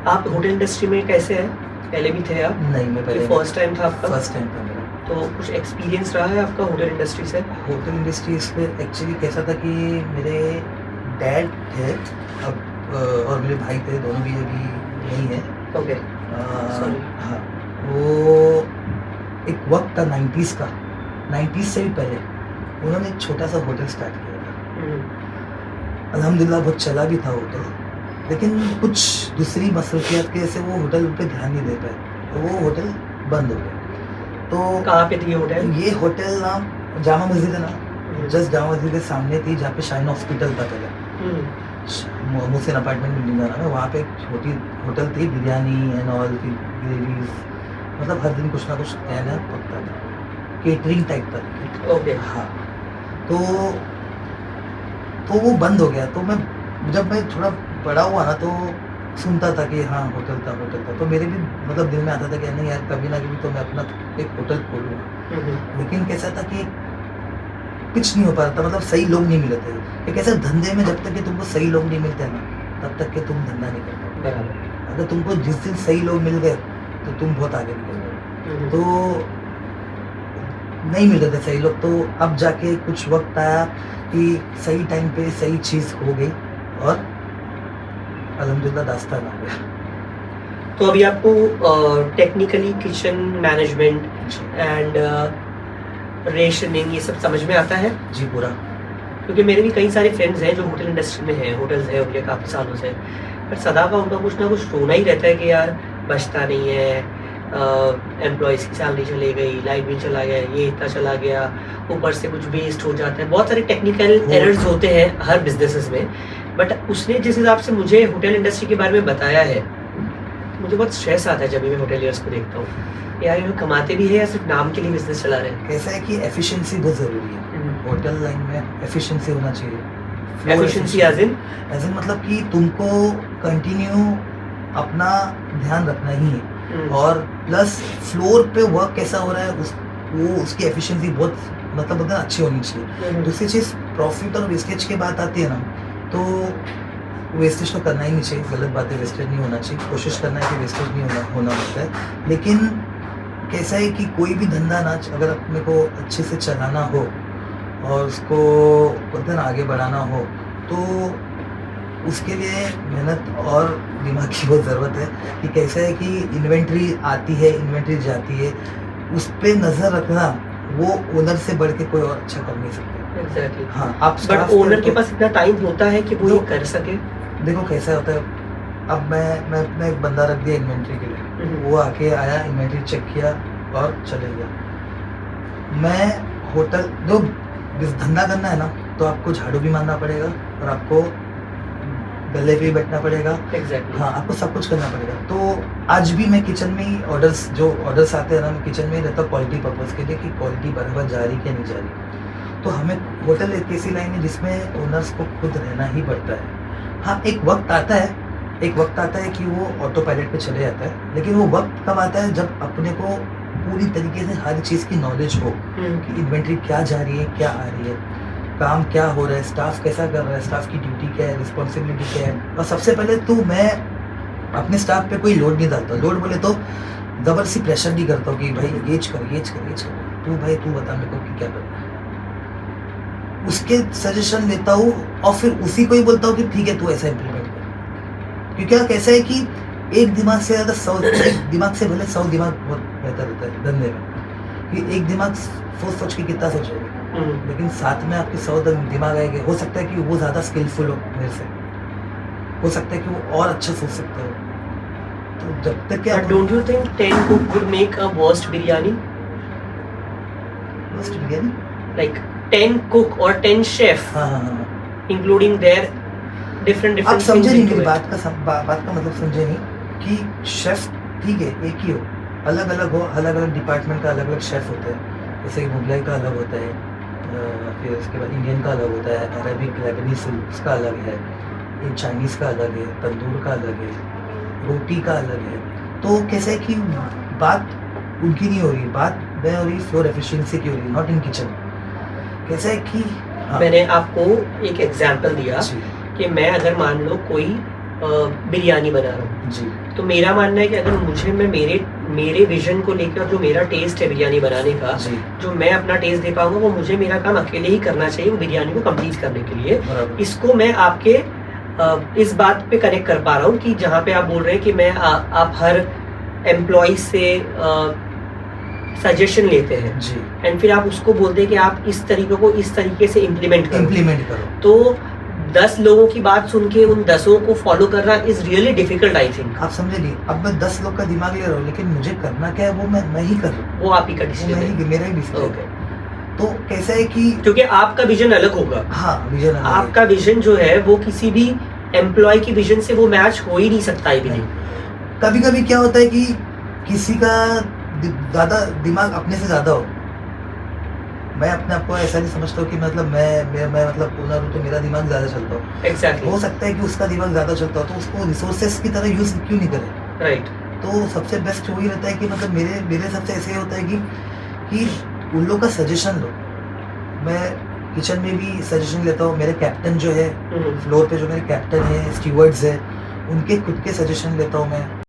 आप hotel industry में कैसे हैं? पहले भी थे आप? नहीं, मैं पहले फर्स्ट टाइम था आपका? फर्स्ट टाइम था मेरा। तो कुछ एक्सपीरियंस रहा है आपका होटल इंडस्ट्री से? होटल इंडस्ट्रीज में एक्चुअली कैसा था कि मेरे डैड थे अब और मेरे भाई थे, दोनों भी अभी नहीं है। Okay, sorry. हाँ, वो एक वक्त था 90s का, 90s से भी पहले उन्होंने एक छोटा सा होटल स्टार्ट किया था। अल्हम्दुलिल्लाह बहुत चला भी था होटल, लेकिन कुछ दूसरी मसरूफियात की वजह से वो होटल पे ध्यान नहीं दे पाए, तो वो होटल बंद हो गया। तो कहाँ पे थी ये होटल? ये होटल ना जामा मस्जिद है ना, जस्ट जामा मस्जिद के सामने थी, जहाँ पे शाइन हॉस्पिटल था पहले, मोहसिन अपार्टमेंट बिल्डिंग का नाम है। वहाँ पे एक छोटी होटल थी, बिरयानी एंड ऑल की ग्रेवीज, मतलब हर दिन कुछ ना कुछ नया नया पकता था, केटरिंग टाइप का। ओके। हाँ, तो वो बंद हो गया। तो जब मैं थोड़ा बड़ा हुआ ना, तो सुनता था कि हाँ होटल था, तो मेरे भी मतलब दिल में आता था कि नहीं यार, कभी ना कभी तो मैं अपना एक होटल खोलूँगा। लेकिन कैसा था कि पिच नहीं हो पा रहा था, मतलब सही लोग नहीं मिले थे। एक ऐसे धंधे में जब तक कि तुमको सही लोग नहीं मिलते ना, तब तक के तुम धंधा नहीं कर पाओगे। बराबर। अगर तुमको जिस दिन सही लोग मिल गए तो तुम बहुत आगे निकल गए। तो नहीं मिल रहे थे सही लोग, तो अब जाके कुछ वक्त आया कि सही टाइम पे सही चीज़ हो गई और अल्हम्दुलिल्लाह दास्तान आ गया। तो अभी आपको technically kitchen management and rationing ये सब समझ में आता है? जी पूरा। क्योंकि मेरे भी कई सारे फ्रेंड्स हैं जो होटल इंडस्ट्री में हैं, होटल्स है उनके काफ़ी सालों से, पर सदा का उनका कुछ ना कुछ रोना ही रहता है कि यार बचता नहीं है, एम्प्लॉयज़ की सैलरी चली गई, लाइट बिल चला गया, ये इतना चला गया, ऊपर से कुछ वेस्ट हो जाता है, बहुत सारे टेक्निकल एरर्स होते हैं हर बिजनेसेस में। बट उसने जिस हिसाब से मुझे होटल इंडस्ट्री के बारे में बताया है, मुझे बहुत स्ट्रेस आता है जब भी मैं होटेलियर्स को देखता हूँ, यार ये लोग कमाते भी है या सिर्फ नाम के लिए बिजनेस चला रहे हैं? कैसा है कि एफिशिएंसी बहुत ज़रूरी है होटल लाइन में, एफिशिएंसी होना चाहिए। एफिशिएंसी एज इन मतलब कि तुमको कंटिन्यू अपना ध्यान रखना ही है, और प्लस फ्लोर पे वर्क कैसा हो रहा है उसकी एफिशिएंसी बहुत मतलब बहुत अच्छी होनी चाहिए। दूसरी चीज़ प्रॉफिट और वेस्टेज की बात आती है ना, तो वेस्टेज तो करना ही नहीं चाहिए, गलत बात है, वेस्टेज नहीं होना चाहिए, कोशिश करना है कि वेस्टेज नहीं होना होता है। लेकिन कैसा है कि कोई भी धंधा ना अगर अपने को अच्छे से चलाना हो और उसको बोलते ना आगे बढ़ाना हो, तो उसके लिए मेहनत और दिमाग की बहुत ज़रूरत है। कि कैसा है कि इन्वेंट्री आती है, इन्वेंट्री जाती है, उस पर नज़र रखना वो ओनर से बढ़ के कोई और अच्छा कर नहीं सकता। एग्जैक्टली। हाँ, आप बट ओनर के पास इतना टाइम होता है कि वो ये कर सके? देखो कैसा होता है, अब मैं एक बंदा रख दिया इन्वेंट्री के लिए, वो आके आया, इन्वेंट्री चेक किया और चले गया। मैं होटल जो धंधा करना है ना, तो आपको झाड़ू भी मारना पड़ेगा और आपको गले पे भी बैठना पड़ेगा। एग्जैक्टली। हाँ, आपको सब कुछ करना पड़ेगा। तो आज भी मैं किचन में ही ऑर्डर्स आते हैं ना, मैं किचन में ही रहता हूँ क्वालिटी पर्पज़ के लिए कि क्वालिटी बराबर जा रही कि नहीं जा रही। तो हमें होटल एक ऐसी लाइन है जिसमें ओनर्स को खुद रहना ही पड़ता है। हाँ, एक वक्त आता है कि वो ऑटो पायलट पे चले जाता है, लेकिन वो वक्त कब आता है जब अपने को पूरी तरीके से हर चीज़ की नॉलेज हो कि इन्वेंट्री क्या जा रही है, क्या आ रही है, काम क्या हो रहा है, स्टाफ कैसा कर रहा है, स्टाफ की ड्यूटी क्या है, रिस्पॉन्सिबिलिटी क्या है। और सबसे पहले तो मैं अपने स्टाफ पे कोई लोड नहीं डालता। लोड बोले तो ज़बरदस्ती प्रेशर नहीं करता हूँ कि भाई एज कर, तू बता मेरे को कि क्या करना है। उसके सजेशन लेता हूँ और फिर उसी को ही बोलता हूँ कि ठीक है, तू ऐसा इम्प्लीमेंट कर। क्योंकि कैसा है कि एक दिमाग से ज़्यादा 100 दिमाग से भले 100 दिमाग बहुत बेहतर होता है धंधे में। कि एक दिमाग सोच के कितना सोचेगा, लेकिन साथ में आपके 100 दिमाग आएंगे। हो सकता है कि वो ज़्यादा स्किलफुल हो मेरे से, हो सकता है कि वो और अच्छा सोच सकते हो। तो जब तक क्या don't you think 10 cook would make a worst biryani? Like 10 cook और 10 शेफ, इंक्लूडिंग देयर डिफरेंट आप समझे नहीं मेरी बात का मतलब समझे नहीं कि शेफ ठीक है एक ही हो, अलग अलग डिपार्टमेंट का अलग अलग शेफ होता है। जैसे मुगलाई का अलग होता है, फिर उसके बाद इंडियन का अलग होता है, अरबिक लेबनीज उसका अलग है, चाइनीज़ का अलग है, तंदूर का अलग है, रोटी का अलग है। तो कैसे है कि बात उनकी नहीं हो रही, बात मैं हो रही फ्लोर एफिशिएंसी की हो रही, नॉट इन किचन। कैसा है कि मैंने आपको एक एग्जांपल दिया कि मैं अगर मान लो कोई बिरयानी बना रहा हूँ, जी, तो मेरा मानना है कि अगर मैं मेरे विजन को लेकर जो मेरा टेस्ट है बिरयानी बनाने का, जी, जो मैं अपना टेस्ट दे पाऊंगा, वो मुझे मेरा काम अकेले ही करना चाहिए वो बिरयानी को कंप्लीट करने के लिए। बराबर। इसको मैं आपके इस बात पे कनेक्ट कर पा रहा हूँ कि जहाँ पे आप बोल रहे हैं कि आप हर एम्प्लॉय से सजेशन लेते हैं जी, एंड फिर आप उसको बोलते हैं कि आप इस तरीके को इस तरीके से इम्प्लीमेंट करो। इम्प्लीमेंट करो। तो 10 लोगों की बात सुन के उन 10 को फॉलो करना is really difficult, I think. आप समझे नहीं, अब मैं 10 लोग का दिमाग ले रहा हूँ, लेकिन मुझे करना क्या है वो मैं ही कर रहा हूँ, वो आप ही का वो डिसीजन मैं है। ही, मेरा ही डिसीजन ओके, है। तो कैसा है कि क्योंकि आपका विजन अलग होगा। हाँ, विजन अलग है। आपका विजन जो है वो किसी भी एम्प्लॉय की विजन से वो मैच हो ही नहीं सकता, आई बिलीव। कभी कभी क्या होता है कि किसी का ज़्यादा दिमाग अपने से ज़्यादा हो। मैं अपने आप को ऐसा नहीं समझता हूँ कि मतलब मैं मतलब ओनर हूँ तो मेरा दिमाग ज़्यादा चलता हो। एग्जैक्टली, हो सकता है कि उसका दिमाग ज़्यादा चलता हो, तो उसको रिसोर्सेस की तरह यूज़ क्यों नहीं करें। राइट। तो सबसे बेस्ट वही रहता है कि मतलब मेरे सबसे ऐसे होता है कि उन लोग का सजेशन लो। मैं किचन में भी सजेशन लेता हूँ, मेरे कैप्टन जो है फ्लोर पे, जो मेरे कैप्टन है, स्टीवर्ड्स है, उनके खुद के सजेशन लेता हूँ मैं।